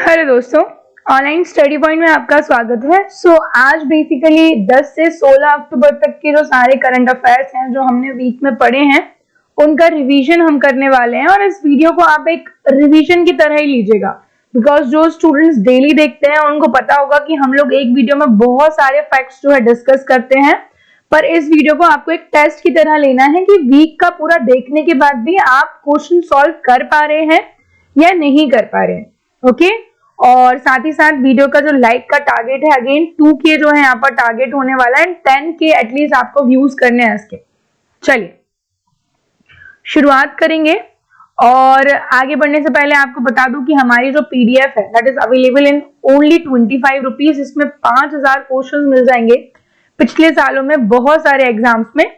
Hello दोस्तों, online study point में आपका स्वागत है। आज बेसिकली 10 से 16 अक्टूबर तक के जो सारे करंट अफेयर्स हैं जो हमने वीक में पढ़े हैं उनका रिवीजन हम करने वाले हैं। और इस वीडियो को आप एक रिवीजन की तरह ही लीजिएगा, बिकॉज जो स्टूडेंट्स डेली देखते हैं उनको पता होगा कि हम लोग एक वीडियो में बहुत सारे फैक्ट्स जो है डिस्कस करते हैं, पर इस वीडियो को आपको एक टेस्ट की तरह लेना है कि वीक का पूरा देखने के बाद भी आप क्वेश्चन सॉल्व कर पा रहे हैं या नहीं कर पा रहे हैं। ओके और साथ ही साथ वीडियो का जो लाइक का टारगेट है, अगेन 2K जो है यहाँ पर टारगेट होने वाला है, 10K एटलीस्ट आपको व्यूज करने हैं इसके। चलिए शुरुआत करेंगे। और आगे बढ़ने से पहले आपको बता दूं कि हमारी जो PDF है that is available in only 25 rupees. इसमें 5000 क्वेश्चन मिल जाएंगे, पिछले सालों में बहुत सारे एग्जाम्स में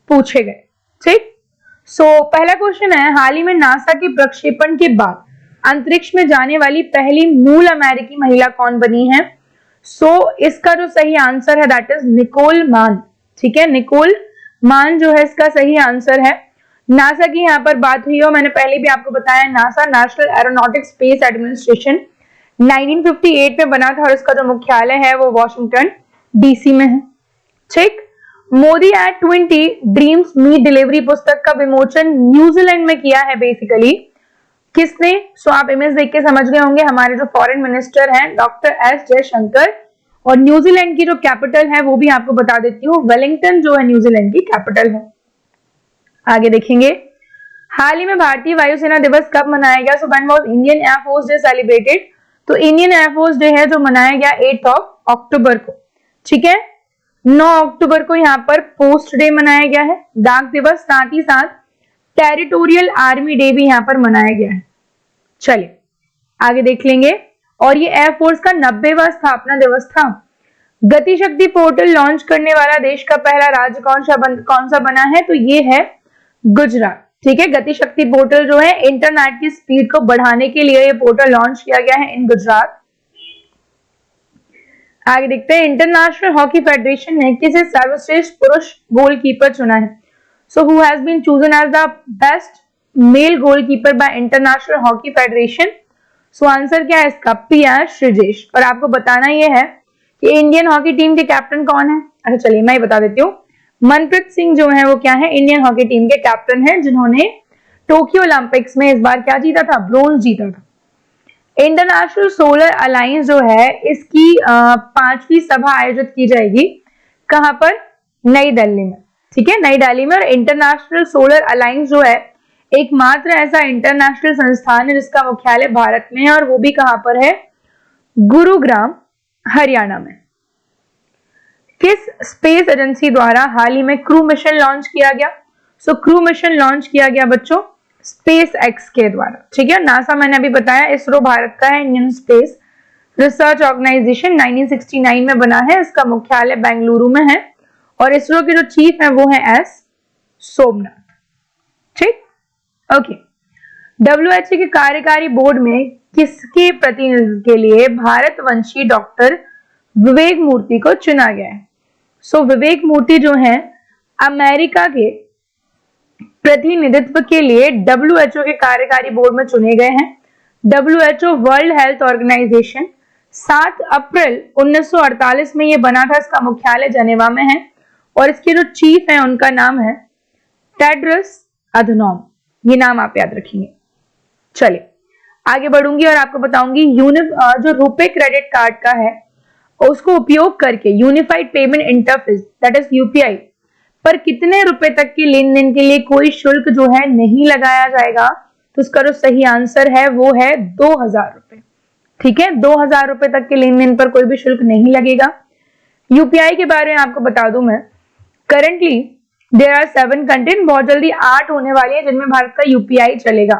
पूछे गए। ठीक, पहला क्वेश्चन है, हाल ही में नासा के प्रक्षेपण के बाद अंतरिक्ष में जाने वाली पहली मूल अमेरिकी महिला कौन बनी है? इसका जो सही आंसर है दैट इज निकोल मान। ठीक है, निकोल मान जो है इसका सही आंसर है। नासा की यहाँ पर बात हुई और मैंने पहले भी आपको बताया, NASA national aeronautics space administration 1958 में बना था और इसका जो मुख्यालय है वो वॉशिंगटन DC में है। ठीक, Modi at 20 dreams meet delivery पुस्तक का विमोचन न्यूजीलैंड में किया है बेसिकली किसने? आप इमेज देख के समझ गए होंगे, हमारे जो फॉरेन मिनिस्टर हैं डॉक्टर S जयशंकर। और न्यूजीलैंड की जो कैपिटल है वो भी आपको बता देती हूँ, वेलिंगटन जो है न्यूजीलैंड की कैपिटल है। आगे देखेंगे, हाल ही में भारतीय वायुसेना दिवस कब मनाया गया? When was Indian air force day celebrated? तो इंडियन एयरफोर्स डे है जो मनाया गया 8 अक्टूबर को। ठीक है, 9 अक्टूबर को यहाँ पर पोस्ट डे मनाया गया है, डाक दिवस, साथ ही साथ टेरिटोरियल आर्मी डे भी यहाँ पर मनाया गया है। चलिए आगे देख लेंगे। और ये एयरफोर्स का 90वां स्थापना दिवस था। गति शक्ति पोर्टल लॉन्च करने वाला देश का पहला राज्य कौन सा बना है? तो ये है गुजरात। ठीक है, गति शक्ति पोर्टल जो है इंटरनेट की स्पीड को बढ़ाने के लिए ये पोर्टल लॉन्च किया गया है इन गुजरात। आगे देखते हैं, इंटरनेशनल हॉकी फेडरेशन ने किसे सर्वश्रेष्ठ पुरुष गोलकीपर चुना है? who has been chosen as the best male goalkeeper by International Hockey Federation? Answer क्या है इसका? PR श्रीजेश। और आपको बताना ये है कि इंडियन हॉकी टीम के कैप्टन कौन है? अच्छा चलिए मैं ही बता देती हूँ, मनप्रीत सिंह जो है वो क्या है? इंडियन हॉकी टीम के कैप्टन है, जिन्होंने टोक्यो ओलंपिक्स में इस बार क्या जीता था? ब्रोंज जीता था। इंटरनेशनल सोलर अलायंस जो है इसकी 5वीं सभा आयोजित की जाएगी कहां पर? नई दिल्ली में। ठीक है, नई दिल्ली में। और इंटरनेशनल सोलर अलायंस जो है एकमात्र ऐसा इंटरनेशनल संस्थान है जिसका मुख्यालय भारत में है, और वो भी कहां पर है? गुरुग्राम हरियाणा में। किस स्पेस एजेंसी द्वारा हाल ही में क्रू मिशन लॉन्च किया गया? क्रू मिशन लॉन्च किया गया बच्चों SpaceX के द्वारा। ठीक है, नासा मैंने अभी बताया, इसरो भारत का है, इंडियन स्पेस रिसर्च ऑर्गेनाइजेशन 1969 में बना है, इसका मुख्यालय बेंगलुरु में है। और इसरो के जो चीफ है वो है S सोमनाथ। ठीक, ओके। WHO के कार्यकारी बोर्ड में किसके प्रतिनिधित्व के लिए भारतवंशी डॉक्टर विवेक मूर्ति को चुना गया है? विवेक मूर्ति जो है अमेरिका के प्रतिनिधित्व के लिए WHO के कार्यकारी बोर्ड में चुने गए हैं। WHO वर्ल्ड हेल्थ ऑर्गेनाइजेशन 7 अप्रैल 1948 में ये बना था, इसका मुख्यालय जेनेवा में है। और इसके जो चीफ है उनका नाम है टेड्रस अधनॉम, ये नाम आप याद रखेंगे। चलिए आगे बढ़ूंगी और आपको बताऊंगी जो रुपे क्रेडिट कार्ड का है उसको उपयोग करके unified payment interface that is UPI पर कितने रुपए तक के लेन देन के लिए कोई शुल्क जो है नहीं लगाया जाएगा? तो इसका जो सही आंसर है वो है 2000 रुपए। ठीक है, 2000 रुपए तक के लेन देन पर कोई भी शुल्क नहीं लगेगा। UPI के बारे में आपको बता दूं मैं, करंटली देयर आर 7 कंट्रीज, बहुत जल्दी 8 होने वाली है जिनमें भारत का UPI चलेगा,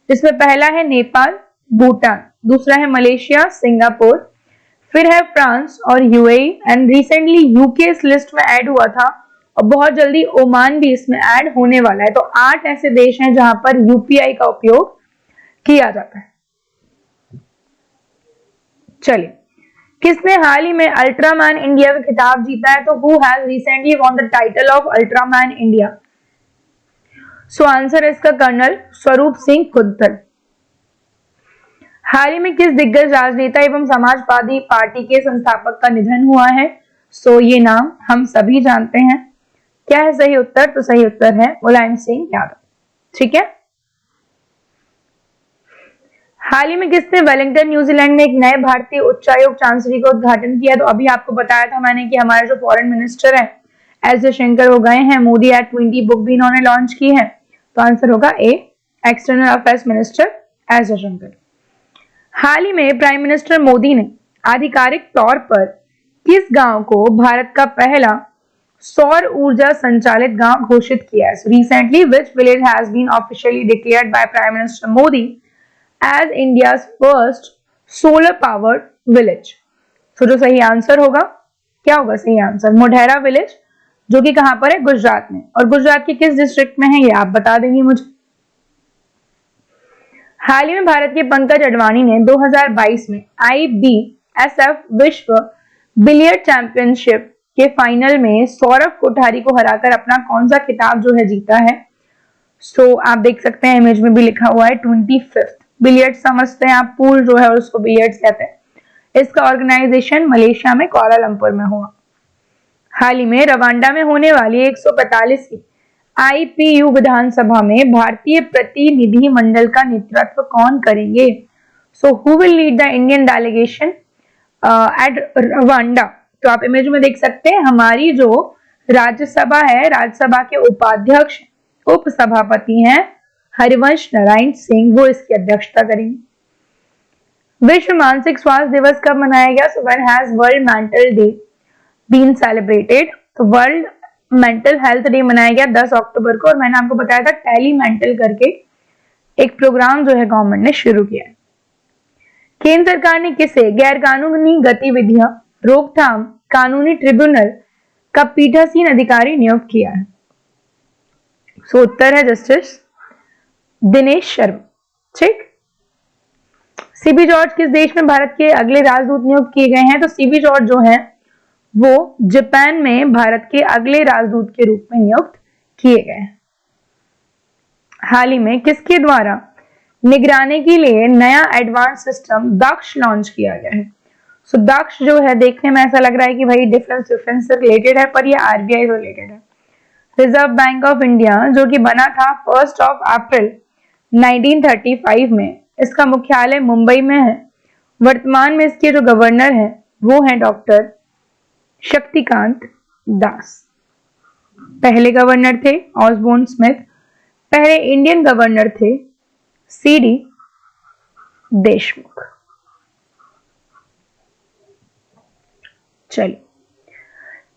जिसमें पहला है नेपाल, भूटान, दूसरा है मलेशिया, सिंगापुर, फिर है फ्रांस और UAE, एंड रिसेंटली UK इस लिस्ट में ऐड हुआ था और बहुत जल्दी ओमान भी इसमें ऐड होने वाला है। तो 8 ऐसे देश हैं जहां पर UPI का उपयोग किया जाता है। चलिए, किसने हाल ही में अल्ट्रामैन इंडिया का खिताब जीता है? तो who has recently won the title of Ultraman India? Answer है इसका कर्नल स्वरूप सिंह खुद्दर। हाल ही में किस दिग्गज राजनेता एवं समाजवादी पार्टी के संस्थापक का निधन हुआ है? सो ये नाम हम सभी जानते हैं। क्या है सही उत्तर? तो सही उत्तर है मुलायम सिंह यादव। ठीक है। हाल ही में किसने वेलिंगटन न्यूजीलैंड में एक नए भारतीय उच्चायोग चांसरी का उद्घाटन किया? तो अभी आपको बताया था मैंने कि हमारे जो फॉरेन मिनिस्टर है एस जयशंकर वो गए हैं। मोदी एट 20 बुक भी इन्होंने लॉन्च की है। तो आंसर होगा A, external affairs minister S Jaishankar. हाल ही में प्राइम मिनिस्टर मोदी ने आधिकारिक तौर पर किस गांव को भारत का पहला सौर ऊर्जा संचालित गांव घोषित किया है? Recently which village has been officially declared by prime minister Modi as India's first solar powered village? तो जो सही आंसर होगा, क्या होगा सही आंसर? मोढेरा विलेज, जो कि कहां पर है? गुजरात में। और गुजरात के किस डिस्ट्रिक्ट में है ये आप बता देंगे मुझे। हाल ही में भारत के पंकज अडवाणी ने 2022 में IBSF विश्व बिलियर्ड चैंपियनशिप के फाइनल में सौरभ कोठारी को हराकर अपना कौन सा खिताब जो है जीता है? सो आप देख सकते हैं इमेज में भी लिखा हुआ है 25th। बिलियर्ड समझते हैं आप, पूल जो है उसको बिलियर्ड्स कहते हैं। इसका ऑर्गेनाइजेशन मलेशिया में कुआलालंपुर में हुआ। हाल ही में रवांडा में होने वाली 145वीं IPU विधानसभा में भारतीय प्रतिनिधि मंडल का नेतृत्व कौन करेंगे? So who will lead the Indian delegation at Rwanda? तो आप इमेज में देख सकते हैं हमारी जो राज्यसभा है, राज्यसभा के उपाध्यक्ष उपसभापति हैं हरिवंश नारायण सिंह, वो इसकी अध्यक्षता करेंगे। विश्व मानसिक स्वास्थ्य दिवस कब मनाया गया? So when has world mental day been celebrated? तो वर्ल्ड मेंटल हेल्थ डे मनाया गया 10 अक्टूबर को। और मैंने आपको बताया था टेली मेंटल करके एक प्रोग्राम जो है गवर्नमेंट ने शुरू किया है। केंद्र सरकार ने किसे गैर कानूनी गतिविधियां रोकथाम कानूनी ट्रिब्यूनल का पीठासीन अधिकारी नियुक्त किया है? सो उत्तर है जस्टिस दिनेश शर्मा। ठीक। सीबी जॉर्ज किस देश में भारत के अगले राजदूत नियुक्त किए गए हैं? तो सीबी जॉर्ज जो है वो जापान में भारत के अगले राजदूत के रूप में नियुक्त किए गए हैं। हाल ही में किसके द्वारा निगरानी के लिए नया एडवांस सिस्टम दक्ष लॉन्च किया गया है? सो दक्ष जो है देखने में ऐसा लग रहा है कि भाई डिफेंस से रिलेटेड है, पर ये आरबीआई से रिलेटेड है। रिजर्व बैंक ऑफ इंडिया जो कि बना था 1 अप्रैल 1935 में, इसका मुख्यालय मुंबई में है। वर्तमान में इसके जो गवर्नर हैं वो हैं डॉक्टर शक्तिकांत दास। पहले गवर्नर थे ऑसबोर्न स्मिथ। पहले इंडियन गवर्नर थे सीडी देशमुख। चलिए,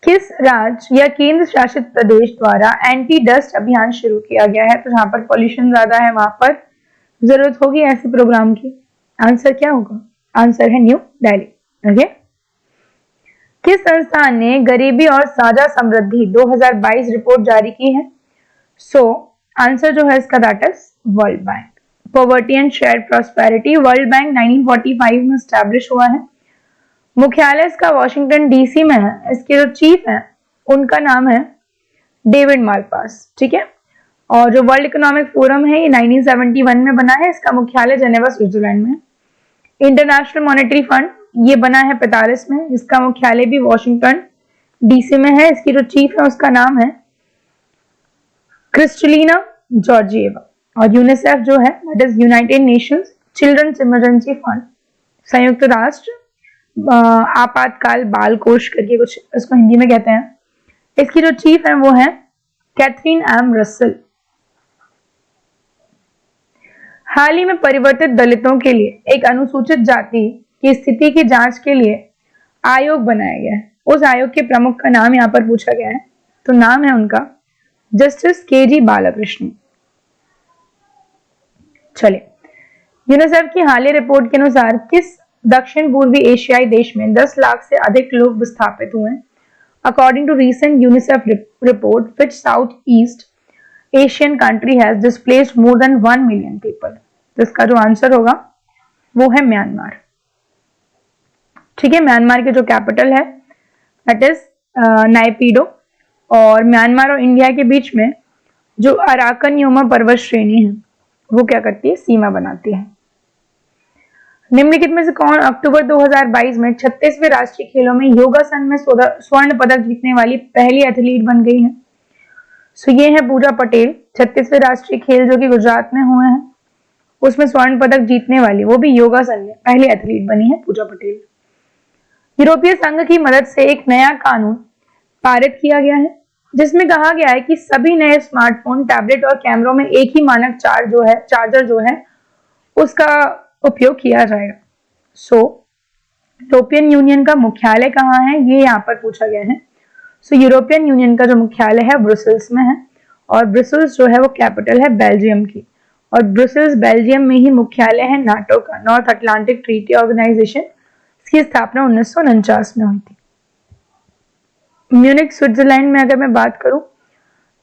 किस राज्य या केंद्र शासित प्रदेश द्वारा एंटी डस्ट अभियान शुरू किया गया है? तो जहां पर पॉल्यूशन ज्यादा है वहां पर जरूरत होगी ऐसे प्रोग्राम की। आंसर क्या होगा? आंसर है न्यू दिल्ली। ओके। किस संस्थान ने गरीबी और साझा समृद्धि 2022 रिपोर्ट जारी की है? सो आंसर जो है इसका that is world bank. Poverty and shared prosperity world bank 1945 में स्टैब्लिश हुआ है। मुख्यालय इसका वॉशिंगटन डीसी में है। इसके जो चीफ हैं उनका नाम है डेविड मालपास। ठीक है। और जो वर्ल्ड इकोनॉमिक फोरम है ये 1971 में बना है। इसका मुख्यालय जेनेवा स्विट्जरलैंड में। इंटरनेशनल मॉनेटरी फंड ये बना है 45 में। इसका मुख्यालय भी वॉशिंगटन डीसी में है। इसकी जो चीफ है उसका नाम है क्रिस्टलिना जॉर्जिएवा। और यूनिसेफ जो है that is United Nations children's emergency fund, संयुक्त राष्ट्र आपातकाल बाल कोष करके कुछ इसको हिंदी में कहते हैं। इसकी जो चीफ है वो है कैथरीन एम रसल। हाल ही में परिवर्तित दलितों के लिए एक अनुसूचित जाति की स्थिति की जांच के लिए आयोग बनाया गया है। उस आयोग के प्रमुख का नाम यहाँ पर पूछा गया है, तो नाम है उनका जस्टिस KG बालाकृष्णन। चलिए, यूनिसेफ की हालिया रिपोर्ट के अनुसार किस दक्षिण पूर्वी एशियाई देश में 10 लाख से अधिक लोग विस्थापित हुए? According to recent UNICEF report, which South East Asian country has displaced more than 1 million people? इसका जो आंसर होगा वो है म्यांमार। ठीक है। म्यांमार के जो कैपिटल है दैट इज नाइपीडो। और म्यांमार और इंडिया के बीच में जो अराकन योमा पर्वत श्रेणी है वो क्या करती है? सीमा बनाती है। निम्नलिखित में से कौन अक्टूबर 2022 में 36वें राष्ट्रीय खेलों में योगासन में स्वर्ण पदक जीतने वाली पहली एथलीट बन गई है? सो ये है पूजा पटेल। 36वें राष्ट्रीय खेल जो कि गुजरात में हुए हैं उसमें स्वर्ण पदक जीतने वाली, वो भी योगासन में, पहली एथलीट बनी है पूजा पटेल। यूरोपीय संघ की मदद से एक नया कानून पारित किया गया है जिसमें कहा गया है कि सभी नए स्मार्टफोन, टैबलेट और कैमरों में एक ही मानक चार्जर जो है उसका उपयोग किया जाएगा। सो यूरोपियन यूनियन का मुख्यालय कहाँ है, ये यहाँ पर पूछा गया है। सो यूरोपियन यूनियन का जो मुख्यालय है ब्रुसेल्स में है, और ब्रुसेल्स जो है वो कैपिटल है बेल्जियम की, और ब्रुसेल्स बेल्जियम में ही मुख्यालय है नाटो का, नॉर्थ अटलांटिक ट्रीटी ऑर्गेनाइजेशन। इसकी स्थापना 1949 में हुई थी। म्यूनिक स्विट्जरलैंड में अगर मैं बात करूं,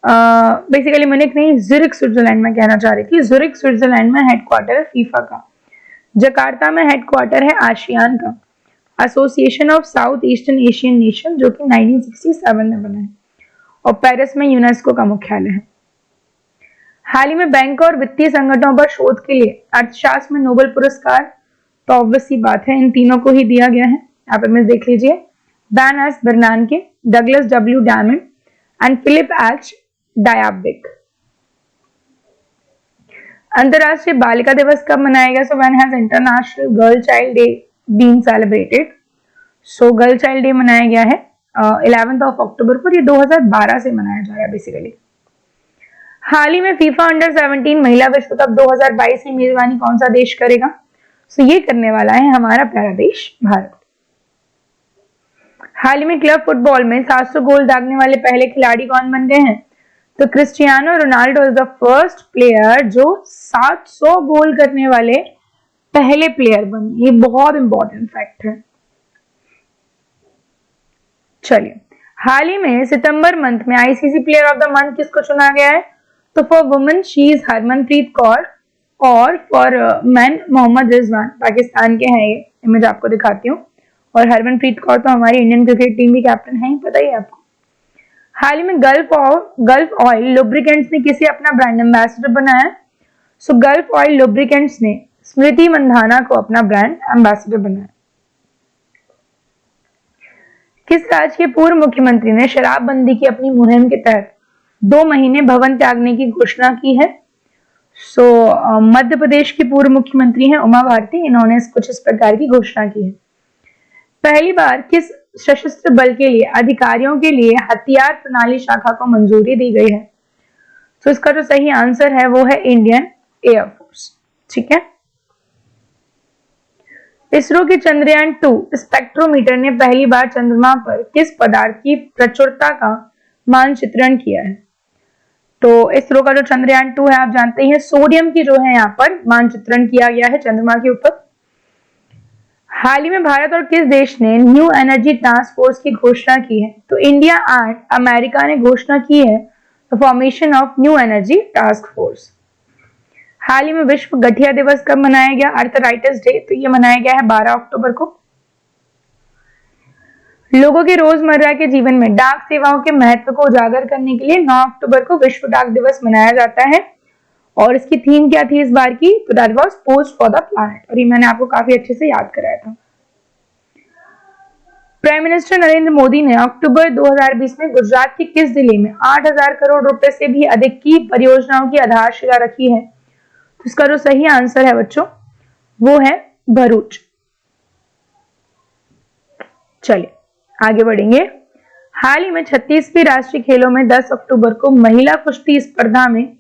बेसिकली म्यूनिक नहीं, ज़ुरिक स्विट्जरलैंड में कहना चाह रही थी। ज़ुरिक स्विट्जरलैंड में हेडक्वार्टर है फीफा का। जकार्ता में हेडक्वार्टर है आसियान का, association of south eastern Asian nation, जो कि 1967 में बना है, और पेरिस में यूनेस्को का मुख्यालय है। हाल ही में बैंक और वित्तीय संगठनों पर शोध के लिए अर्थशास्त्र में नोबेल पुरस्कार, तो ऑब्वियस सी बात है इन तीनों को ही दिया गया है। यहाँ पर मैं देख लीजिए, Ben S Bernanke, Douglas W Diamond and Philip H Dybvig. अंतरराष्ट्रीय बालिका दिवस कब मनाया गया? So when has international girl child day been celebrated? So girl child day मनाया गया है 11 अक्टूबर को। ये 2012 से मनाया जा रहा है बेसिकली। हाल ही में फीफा अंडर 17 महिला विश्व कप 2022 की मेजबानी कौन सा देश करेगा? सो ये करने वाला है हमारा प्यारा देश भारत। हाल ही में क्लब फुटबॉल में 700 गोल दागने वाले पहले खिलाड़ी कौन बन गए हैं? तो Cristiano Ronaldo is the first player जो 700 गोल करने वाले पहले प्लेयर बने। ये बहुत इंपॉर्टेंट फैक्ट है। चलिए, हाल ही में सितंबर मंथ में ICC player of the month किसको चुना गया है? तो for women she is Harmanpreet Kaur, और फॉर मैन मोहम्मद रिजवान। पाकिस्तान के हैं, ये इमेज आपको दिखाती हूँ। और हरमनप्रीत कौर तो हमारी इंडियन क्रिकेट टीम की कैप्टन है, पता ही है आपको। हाल ही में गल्फ ऑयल लुब्रिकेंट्स ने किसे अपना ब्रांड एम्बेसडर बनाया? सो गल्फ ऑयल लुब्रिकेंट्स ने स्मृति मंधाना को अपना ब्रांड एम्बेसडर बनाया। किस राज्य के पूर्व मुख्यमंत्री ने शराबबंदी की अपनी मुहिम के तहत 2 महीने भवन त्यागने की घोषणा की है? सो मध्य प्रदेश की पूर्व मुख्यमंत्री हैं उमा भारती। इन्होंने कुछ इस प्रकार की घोषणा की है। पहली बार किस सशस्त्र बल के लिए अधिकारियों के लिए हथियार प्रणाली शाखा को मंजूरी दी गई है? तो इसका जो सही आंसर है वो है इंडियन एयरफोर्स। ठीक है। इसरो के चंद्रयान 2 स्पेक्ट्रोमीटर ने पहली बार चंद्रमा पर किस पदार्थ की प्रचुरता का मानचित्रण किया है? तो इसरो का जो चंद्रयान 2 है, आप जानते हैं सोडियम की जो है यहाँ पर मानचित्रण किया गया है चंद्रमा के ऊपर। हाल ही में भारत और किस देश ने न्यू एनर्जी टास्क फोर्स की घोषणा की है? तो इंडिया एंड अमेरिका ने घोषणा की है the formation of new energy task force. हाल ही में विश्व गठिया दिवस कब मनाया गया? Arthritis day. तो ये मनाया गया है 12 अक्टूबर को। लोगों के रोजमर्रा के जीवन में डाक सेवाओं के महत्व को उजागर करने के लिए 9 अक्टूबर को विश्व डाक दिवस मनाया जाता है। और इसकी थीम क्या थी इस बार की? तो that was post for the planet, और ये मैंने आपको काफी अच्छे से याद कराया था। प्राइम मिनिस्टर नरेंद्र मोदी ने अक्टूबर 2020 में गुजरात के किस जिले में 8,000 करोड़ रुपए से भी अधिक की परियोजनाओं की आधारशिला रखी है? तो इसका जो सही आंसर है बच्चों वो है भरूच। चलिए आगे बढ़ेंगे। हाल ही में 36वीं राष्ट्रीय खेलों में 10 अक्टूबर को महिला कुश्ती स्पर्धा में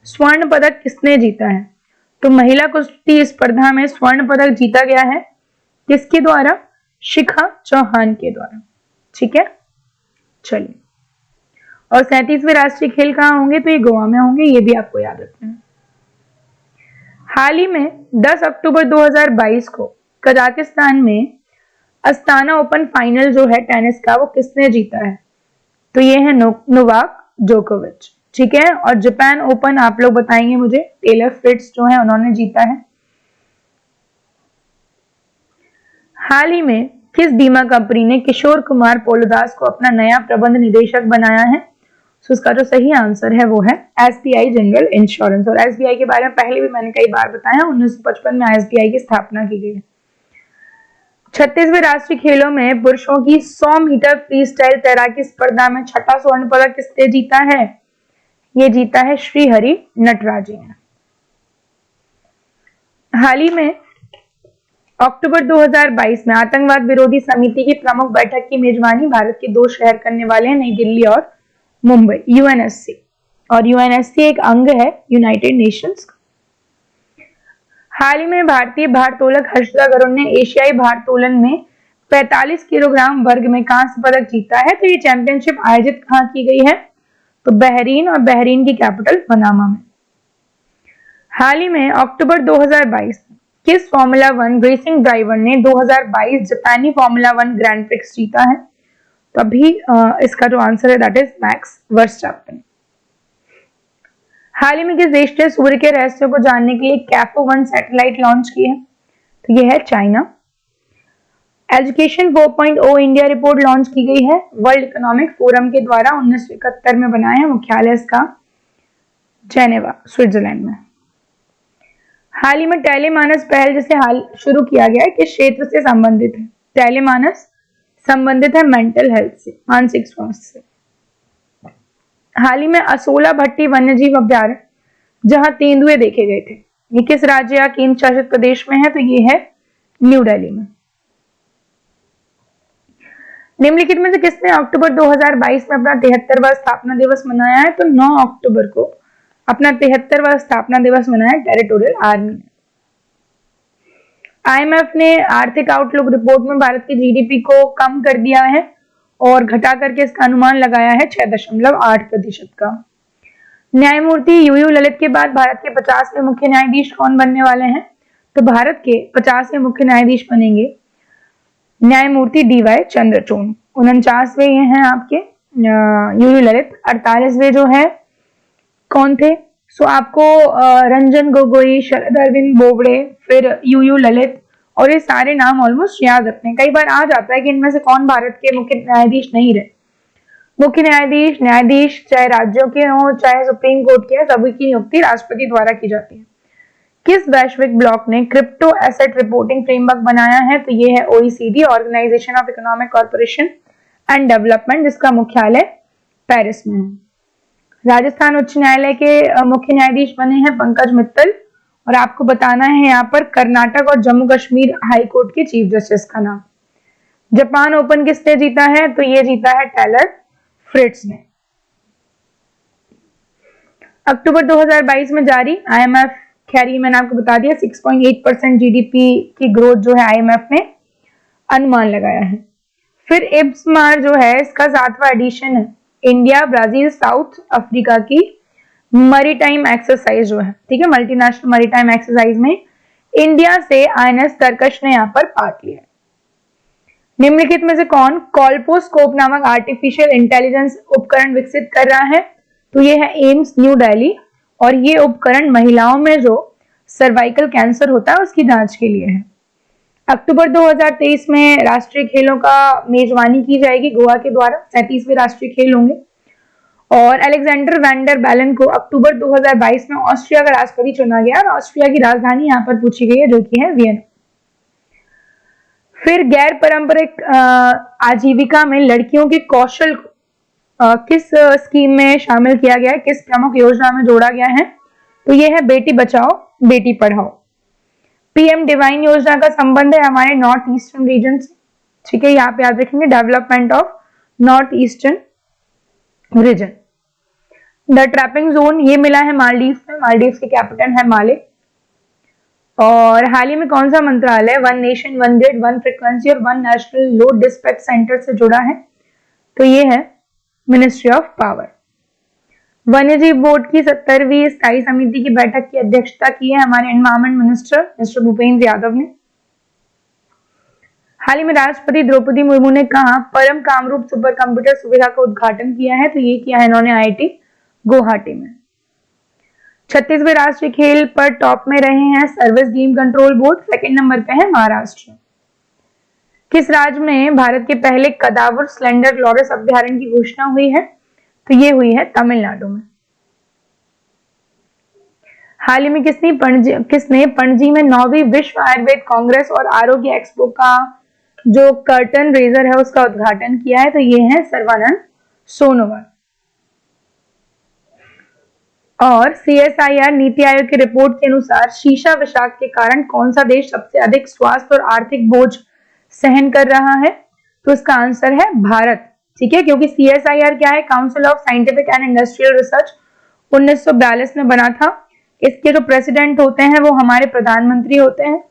स्वर्ण पदक किसने जीता है? तो महिला कुश्ती स्पर्धा में स्वर्ण पदक जीता गया है किसके द्वारा? शिखा चौहान के द्वारा। ठीक है। चलिए, और 37वें राष्ट्रीय खेल कहाँ होंगे? तो ये गोवा में होंगे, ये भी आपको याद रखना है। हाल ही में 10 अक्टूबर 2022 को कजाकिस्तान में अस्ताना ओपन फाइनल जो है टेनिस का, वो किसने जीता है? तो ये है नोवाक जोकोविच। ठीक है। और जापान ओपन आप लोग बताएंगे मुझे, टेलर फ्रिट्ज जो है उन्होंने जीता है। हाल ही में किस बीमा कंपनी ने किशोर कुमार पोलोदास को अपना नया प्रबंध निदेशक बनाया है? सो इसका जो सही आंसर है वो है एसबीआई जनरल इंश्योरेंस। और एसबीआई के बारे में पहले भी मैंने कई बार बताया, 1955 में एसबीआई की स्थापना की गई है। 36वें राष्ट्रीय खेलों में पुरुषों की 100 मीटर फ्री स्टाइल तैराकी स्पर्धा में छठा स्वर्ण पदक किसने जीता है? ये जीता है श्रीहरि नटराज ने। हाल ही में अक्टूबर 2022 में आतंकवाद विरोधी समिति की प्रमुख बैठक की मेजबानी भारत के 2 शहर करने वाले हैं, नई दिल्ली और मुंबई, यूएनएससी। और यूएनएससी एक अंग है यूनाइटेड नेशंस। हाल ही में भारतीय भारोत्तोलक हर्षदा गरुड़ ने एशियाई भारोत्तोलन में 45 किलोग्राम वर्ग में कांस्य पदक जीता है। तो ये चैंपियनशिप आयोजित कहाँ की गई है? तो बहरीन, और बहरीन की कैपिटल मनामा में। हाल ही में अक्टूबर 2022 में किस फॉर्मूला 1 रेसिंग ड्राइवर ने 2022 जापानी फॉर्मूला 1 ग्रैंड प्रिक्स जीता है? तो अभी इसका जो आंसर है दैट इज मैक्स वर्स्टैपेन। हाल ही में किस देश ने सूर्य के रहस्यों को जानने के लिए कैफो 1 सैटेलाइट लॉन्च की है? तो ये है China. Education 4.0 India report launch की गई है वर्ल्ड इकोनॉमिक फोरम के द्वारा, 1971 में बनाया है। मुख्यालय इसका जेनेवा, स्विट्जरलैंड में। हाल ही में टेलीमानस पहल जिसे हाल शुरू किया गया है किस क्षेत्र से संबंधित है? टेलीमानस संबंधित है मेंटल हेल्थ से, मानसिक स्वास्थ्य से। हाल ही में असोला भट्टी वन्यजीव अभ्यारण्य जहां तेंदुए देखे गए थे, ये किस राज्य या केंद्र शासित प्रदेश में है? तो ये है न्यू दिल्ली में। निम्नलिखित में से किसने अक्टूबर 2022 में अपना 73वां स्थापना दिवस मनाया है? तो 9 अक्टूबर को अपना 73वां स्थापना दिवस मनाया टेरिटोरियल आर्मी ने। आईएमएफ ने आर्थिक आउटलुक रिपोर्ट में भारत की जीडीपी को कम कर दिया है और घटा करके इसका अनुमान लगाया है 6.8% का। न्यायमूर्ति यूयू ललित के बाद भारत के 50वें मुख्य न्यायाधीश कौन बनने वाले हैं? तो भारत के 50वें मुख्य न्यायाधीश बनेंगे न्यायमूर्ति डीवाई चंद्रचूड़। 49वें ये हैं आपके यूयू ललित। 48वें जो है कौन थे? सो आपको रंजन गोगोई, शरद अरविंद बोबड़े, फिर यूयू ललित, और ये सारे नाम ऑलमोस्ट याद रखते हैं। कई बार आ जाता है कि इनमें से कौन भारत के मुख्य न्यायाधीश नहीं रहे। मुख्य न्यायाधीश चाहे राज्यों के हों चाहे सुप्रीम कोर्ट के, सभी की नियुक्ति राष्ट्रपति द्वारा की जाती है। किस वैश्विक ब्लॉक ने क्रिप्टो एसेट रिपोर्टिंग फ्रेमवर्क बनाया है? तो ये है OECD, Organisation of Economic Corporation and Development, जिसका मुख्यालय पेरिस में है। राजस्थान उच्च न्यायालय के मुख्य न्यायाधीश बने हैं पंकज मित्तल। और आपको बताना है यहाँ पर कर्नाटक और जम्मू कश्मीर हाई कोर्ट के चीफ जस्टिस का नाम। जापान ओपन किसने जीता है? तो ये जीता है टेलर फ्रिट्ज ने। अक्टूबर 2022 में जारी आईएमएफ, खैर ये मैंने आपको बता दिया, 6.8% जीडीपी की ग्रोथ जो है आईएमएफ ने अनुमान लगाया है। फिर इब्समार जो है इसका 7वां एडिशन है, इंडिया, ब्राजील, साउथ अफ्रीका की मैरीटाइम एक्सरसाइज जो है, ठीक है, मल्टीनेशनल मैरीटाइम एक्सरसाइज में इंडिया से आईएनएस तरकश ने यहाँ पर पार्ट लिया। निम्नलिखित में से कौन कॉल्पोस्कोप नामक आर्टिफिशियल इंटेलिजेंस उपकरण विकसित कर रहा है? तो ये है एम्स न्यू दिल्ली, और ये उपकरण महिलाओं में जो सर्वाइकल कैंसर होता है उसकी जांच के लिए है। अक्टूबर 2023 में राष्ट्रीय खेलों का मेजबानी की जाएगी गोवा के द्वारा, 37वें राष्ट्रीय खेल होंगे। और अलेक्जेंडर वैन डर बेलन को अक्टूबर 2022 में ऑस्ट्रिया का राष्ट्रपति चुना गया, और ऑस्ट्रिया की राजधानी यहाँ पर पूछी गई है जो कि है वियना। फिर गैर पारंपरिक आजीविका में लड़कियों के कौशल को किस स्कीम में शामिल किया गया है, किस प्रमुख योजना में जोड़ा गया है? तो ये है बेटी बचाओ बेटी पढ़ाओ। पीएम डिवाइन योजना का संबंध है हमारे नॉर्थ ईस्टर्न रीजन से, ठीक है, यहाँ पे याद रखेंगे development of north eastern region. The trapping zone ये मिला है मालदीव में, मालदीव की कैपिटल है माले। और हाल ही में कौन सा मंत्रालय one nation one grid one frequency और one national load dispatch centre से जुड़ा है? तो ये है मिनिस्ट्री ऑफ पावर। वन्यजीव बोर्ड की 70वीं स्थायी समिति की बैठक की अध्यक्षता की है हमारे environment minister mister Bhupendra Yadav ने। हाल ही में राष्ट्रपति द्रौपदी मुर्मू ने कहा परम कामरूप सुपर कंप्यूटर सुविधा का उद्घाटन किया है? तो ये किया है इन्होंने आईआईटी गुवाहाटी में। 36वें राष्ट्रीय खेल पर टॉप में रहे हैं service game control board, second number पे है महाराष्ट्र। किस राज्य में भारत के पहले कदावर स्लेंडर लॉरस अभ्यारण्य की घोषणा हुई है? तो ये हुई है तमिलनाडु में। हाल ही में किसने पणजी में 9वीं विश्व आयुर्वेद कांग्रेस और आरोग्य एक्सपो का जो कर्टन रेजर है उसका उद्घाटन किया है? तो ये है सर्बानंद सोनोवाल। और CSIR नीति आयोग की रिपोर्ट के अनुसार शीशा विषाक्त के कारण कौन सा देश सबसे अधिक स्वास्थ्य और आर्थिक बोझ सहन कर रहा है? तो इसका आंसर है भारत। ठीक है, क्योंकि CSIR क्या है? Council of scientific and industrial research 1942 में बना था। इसके जो प्रेसिडेंट होते हैं वो हमारे प्रधानमंत्री होते हैं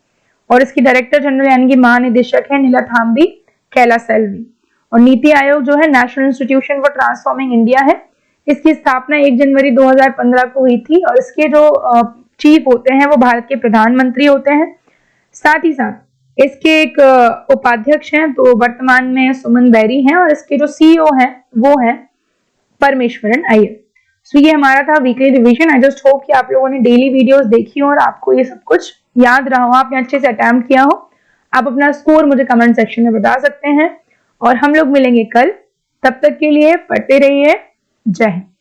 और इसकी डायरेक्टर जनरल यानी कि महानिदेशक है नीलाथाम्बी कैलासेल्वी। और नीति आयोग जो है national institution for transforming India है। इसकी स्थापना 1 जनवरी 2015 को हुई थी और इसके जो चीफ होते हैं वो भारत के प्रधानमंत्री होते हैं। साथ ही साथ इसके एक उपाध्यक्ष हैं तो वर्तमान में सुमन बैरी हैं और इसके जो CEO हैं वो हैं परमेश्वरन अय्यर। सो ये हमारा था weekly revision. I just hope कि आप लोगों ने डेली वीडियोस देखी हो और आपको ये सब कुछ याद रहा हो, आपने अच्छे से अटेम्प्ट किया हो। आप अपना स्कोर मुझे कमेंट सेक्शन में बता सकते हैं और हम लोग मिलेंगे कल। तब तक के लिए पढ़ते रहिए। जय हिंद।